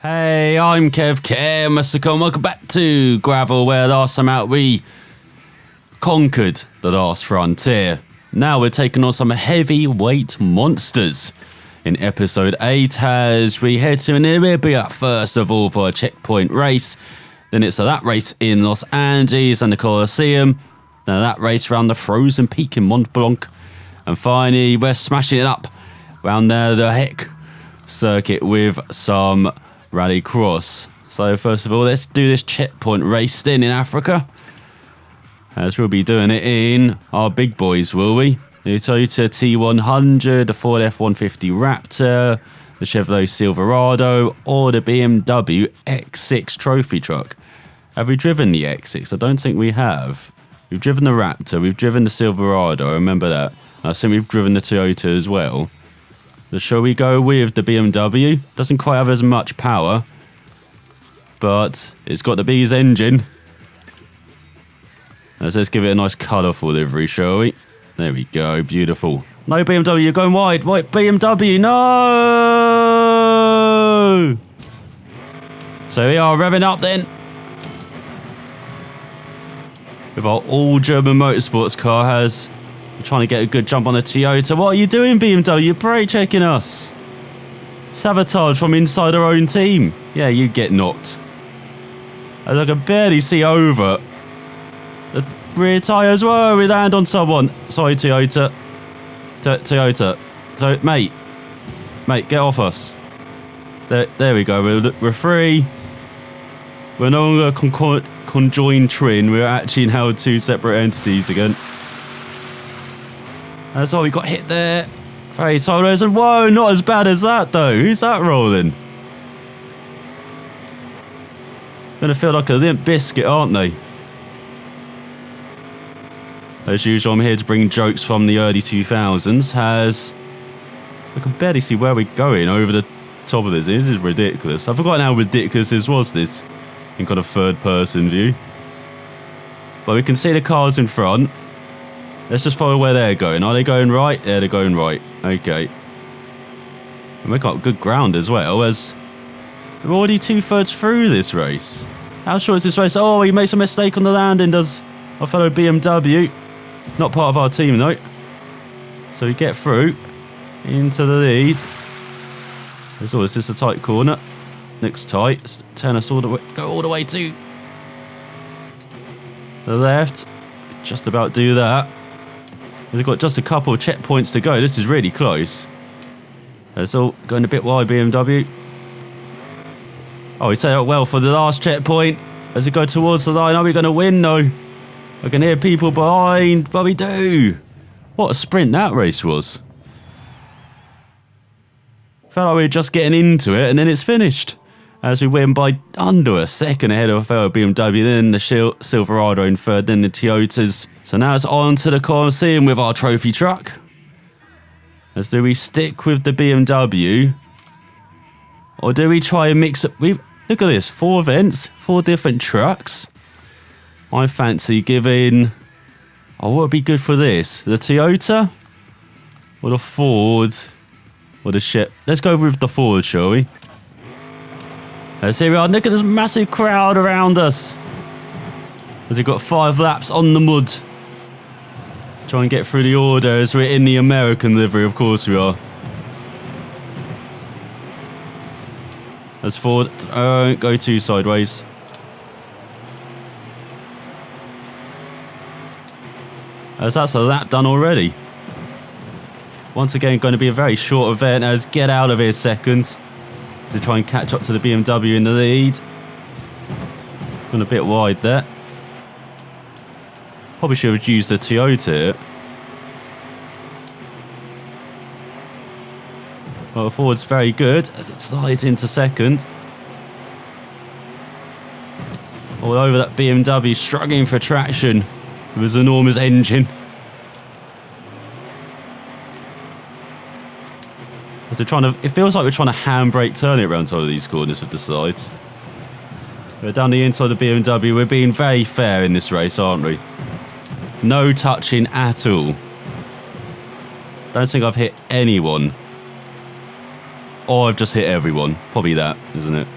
Hey, I'm ElusiveKev, Mr. Welcome back to Gravel, where last time out we conquered the last frontier. Now we're taking on some heavyweight monsters in episode 8 as we head to Namibia first of all for a checkpoint race. Then it's that race in Los Angeles and the Coliseum. Then that race around the frozen peak in Mont Blanc. And finally we're smashing it up around the Heck circuit with some Rally Cross. So first of all, let's do this checkpoint race then in Africa, as we'll be doing it in our big boys, will we? The Toyota T100, the Ford F-150 Raptor, the Chevrolet Silverado, or the BMW X6 trophy truck. Have we driven the X6? I don't think we have. We've driven the Raptor, we've driven the Silverado, I remember that. I think we've driven the Toyota as well. So shall we go with the BMW? Doesn't quite have as much power, but it's got the bee's engine. Let's give it a nice colourful livery, shall we? There we go, beautiful. No, BMW, you're going wide. Right, BMW, no! So we are revving up then. With our all-German motorsports car has... We're trying to get a good jump on the Toyota. What are you doing, BMW? You're brake checking us. Sabotage from inside our own team. Yeah, you get knocked. As I can barely see over the rear tyres. Whoa, we land on someone. Sorry, Toyota. Toyota. So, mate, get off us. There we go. We're free. We're no longer conjoined twin. We're actually now two separate entities again. That's all we got hit there. Very solos, and whoa, not as bad as that though. Who's that rolling? Gonna feel like a limp biscuit, aren't they? As usual, I'm here to bring jokes from the early 2000s. I can barely see where we're going over the top of this. This is ridiculous. I've forgotten how ridiculous this was, this in kind of third person view. But we can see the cars in front. Let's just follow where they're going. Are they going right? Yeah, they're going right. Okay. And we got good ground as well, as we're already 2/3 through this race. How short is this race? Oh, he makes a mistake on the landing, does our fellow BMW. Not part of our team, though. So we get through into the lead. Is this a tight corner? Looks tight. Let's turn us all the way, go all the way to the left. Just about do that. We've got just a couple of checkpoints to go. This is really close. It's all going a bit wide, BMW. Oh, we set up well for the last checkpoint. As we go towards the line, are we going to win? No. I can hear people behind, but we do. What a sprint that race was. Felt like we were just getting into it, and then it's finished. As we win by under a second ahead of a fellow BMW, then the Silverado in third, then the Toyotas. So now it's on to the Coliseum with our trophy truck. As do we stick with the BMW? Or do we try and mix up? Look at this, 4 events, 4 different trucks. I fancy giving... Oh, what would be good for this? The Toyota? Or the Ford? Or the Chevy? Let's go with the Ford, shall we? Let's see, look at this massive crowd around us. As we've got 5 laps on the mud. Try and get through the order as we're in the American livery, of course we are. As Ford, don't go too sideways. As that's a lap done already. Once again, going to be a very short event as get out of here second. To try and catch up to the BMW in the lead. Gone a bit wide there. Probably should have used the Toyota. Well, Ford's very good as it slides into second. All over that BMW, struggling for traction with his enormous engine. As we're trying to, it feels like we're trying to handbrake turn it around some of these corners with the sides. We're down the inside of the BMW. We're being very fair in this race, aren't we? No touching at all. Don't think I've hit anyone. Or I've just hit everyone. Probably that, isn't it?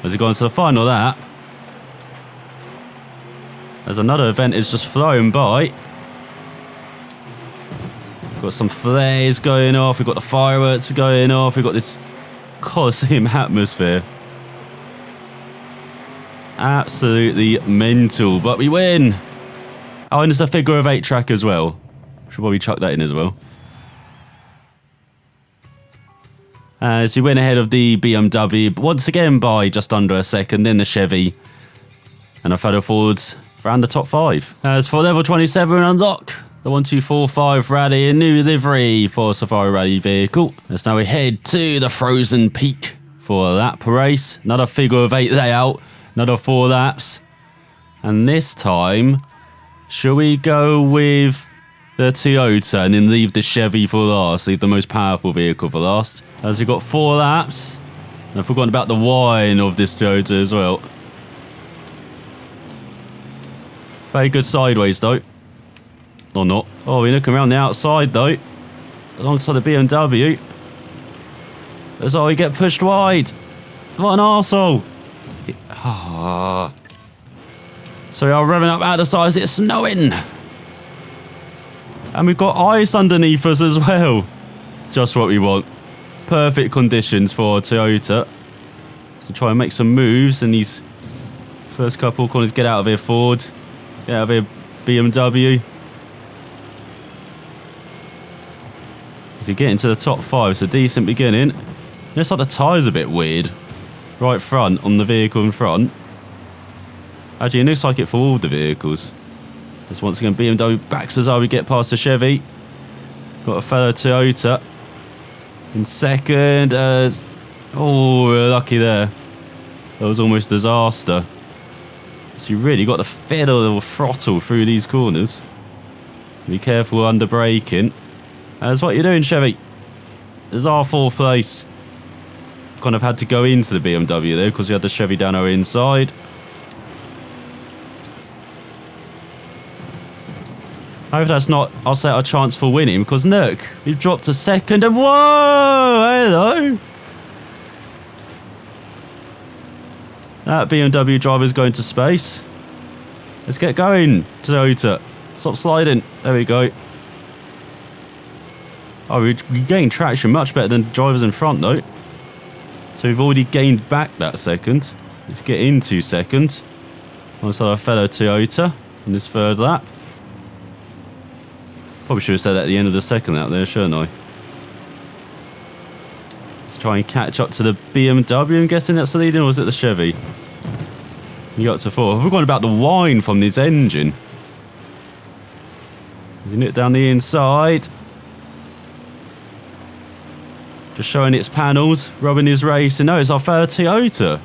As he got into the final lap. As another event is just flown by. Got some flares going off. We've got the fireworks going off. We've got this Coliseum atmosphere. Absolutely mental. But we win. Oh, and there's a figure of 8 track as well. Should probably chuck that in as well. As we went ahead of the BMW once again by just under a second, then the Chevy. And I further forwards around the top 5. As for level 27, unlock the 1245 Rally, a new livery for Safari Rally vehicle. As now we head to the Frozen Peak for a lap race. Another figure of 8 layout, another 4 laps. And this time, shall we go with the Toyota and then leave the Chevy for last, leave the most powerful vehicle for last? As we've got 4 laps. And I've forgotten about the wine of this Toyota as well. Very good sideways though. Or not. Oh, we're looking around the outside though. Alongside the BMW. That's how we get pushed wide. What an arsehole. So we are revving up out of the sides. It's snowing. And we've got ice underneath us as well. Just what we want. Perfect conditions for Toyota. So try and make some moves in these first couple of corners. Get out of here, Ford. Get out of here, BMW. As you get into the top 5, it's a decent beginning. Looks like the tyre's a bit weird. Right front on the vehicle in front. Actually, it looks like it for all the vehicles. As once again, BMW backs us as we get past the Chevy. Got a fellow Toyota in second. Oh, we're lucky there. That was almost disaster. So you really got to fiddle or throttle through these corners. Be careful under braking. That's what you're doing, Chevy. There's our 4th place. Kind of had to go into the BMW there because we had the Chevy down our inside. I hope that's not, I'll say, our chance for winning, because look, we've dropped to second and whoa, hello. That BMW driver's going to space. Let's get going, Toyota. Stop sliding. There we go. Oh, we're gaining traction much better than the drivers in front, though. So we've already gained back that second. Let's get into second. Alongside our fellow Toyota in this 3rd lap. Probably should have said that at the end of the 2nd lap there, shouldn't I? Let's try and catch up to the BMW. I'm guessing that's the leading, or was it the Chevy? You got to 4. I've forgotten about the whine from this engine. You nip down the inside. Just showing its panels, rubbing his racing. No, it's our 3rd Toyota.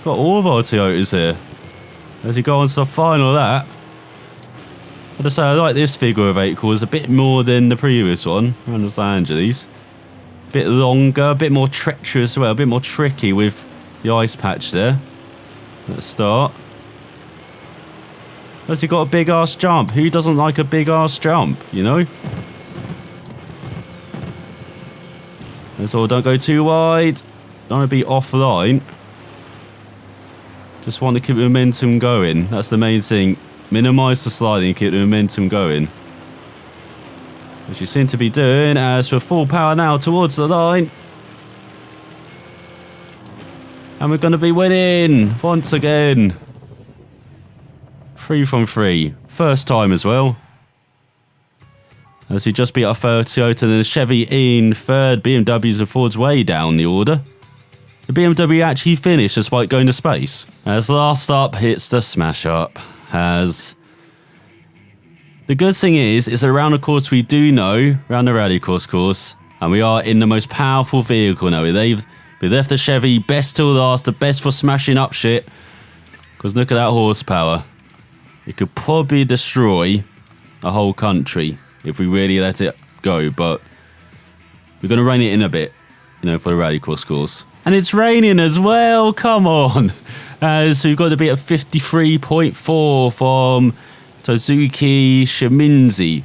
Got all of our Toyotas here. As you go on to the final lap. I have to say, I like this figure of 8 cars a bit more than the previous one around Los Angeles. A bit longer, a bit more treacherous as well, a bit more tricky with the ice patch there at the start. Has he got a big ass jump? Who doesn't like a big ass jump, you know? That's all, don't go too wide. Don't want to be offline. Just want to keep the momentum going. That's the main thing. Minimise the sliding, keep the momentum going. Which you seem to be doing, as we're full power now towards the line. And we're going to be winning once again. 3 from 3. First time as well. As we just beat our 3rd Toyota and the Chevy in 3rd. BMWs and Fords way down the order. The BMW actually finished despite going to space. As last up hits the smash up. As the good thing is, it's around a course we do know, around the rally course, and we are in the most powerful vehicle now. We left the Chevy best till last, the best for smashing up shit. Because look at that horsepower. It could probably destroy a whole country if we really let it go, but we're going to rein it in a bit, you know, for the rally course. And it's raining as well, come on. So we've got to be at 53.4 from Tozuki Shimizu.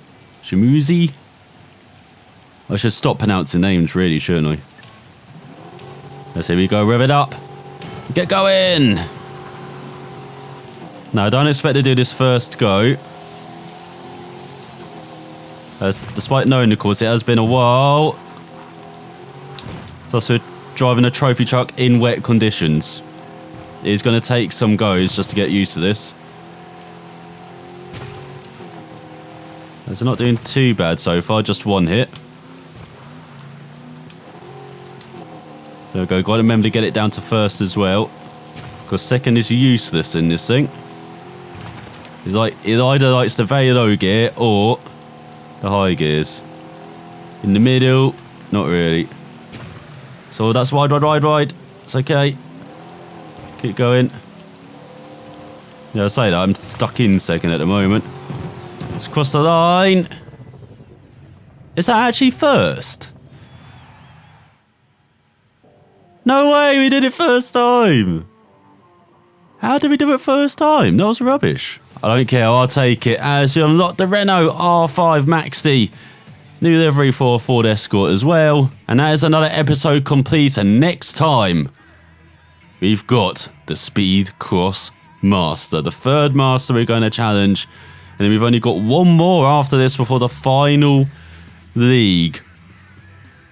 I should stop pronouncing names, really, shouldn't I? Let's see, we go, rev it up. Get going. Now, I don't expect to do this first go. As, despite knowing, of course, it has been a while. Plus, we're driving a trophy truck in wet conditions. It's going to take some goes just to get used to this. As we're not doing too bad so far, just one hit. There we go, got to remember to get it down to first as well. Because second is useless in this thing. It either likes the very low gear or the high gears. In the middle, not really. So that's ride. It's okay. Keep going. Yeah, I say that, I'm stuck in second at the moment. Let's cross the line. Is that actually first? No way, we did it first time. How did we do it first time? That was rubbish. I don't care, I'll take it as we unlock the Renault R5 Max D. New livery for a Ford Escort as well. And that is another episode complete. And next time, we've got the Speed Cross Master. The third Master we're going to challenge. And then we've only got one more after this before the final league.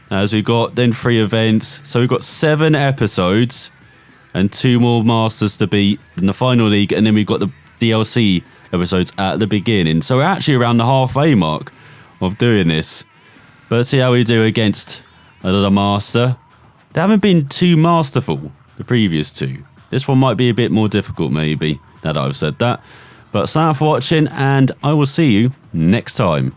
As we've got then 3 events. So we've got 7 episodes. And 2 more Masters to beat in the final league. And then we've got the DLC episodes at the beginning. So we're actually around the halfway mark of doing this. But let's see how we do against another Master. They haven't been too masterful, the previous 2. This one might be a bit more difficult maybe, now that I've said that. But thanks for watching, and I will see you next time.